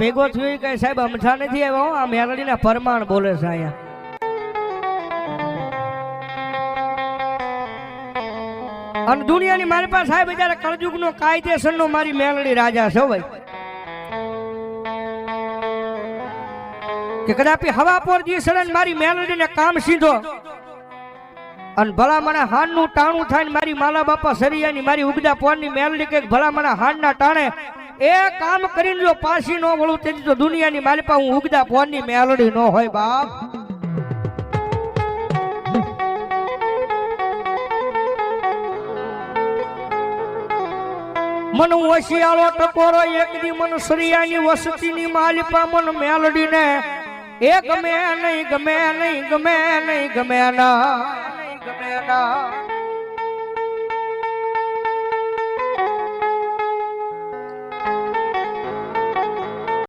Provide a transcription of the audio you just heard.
ભેગો થયો કઈ સાહેબ અમથા નથી આવ્યો, આ મેલડીના પરમાણ બોલે છે અહીંયા. અને દુનિયાની મારી પાસે સાહેબ જયારે કળજુગનો કાયદેસરનો મારી મેલડી રાજા છે ભાઈ, કે કદાપી હવા પર દીસરે મારી મેલડીને કામ સીધો અને ભલા મને હાનનું ટાણું થાય ને મારી માલા બાપા સરિયાની મારી ઉગદા પોરની મેલડી કે ભલા મને હાનના ટાણે એ કામ કરીને જો પાછી ન વળું તેથી તો દુનિયાની મારી પાસે હું ઉગદા પોરની મેલડી ન હોય બાપ. મન વશિયાળો ટકોરો એક દી મન સરિયાની વસતીની માલિપા મન મેલડીને એ ગમે નહીં ગમે નહીં ગમે નહીં ગમે ના ગમે ના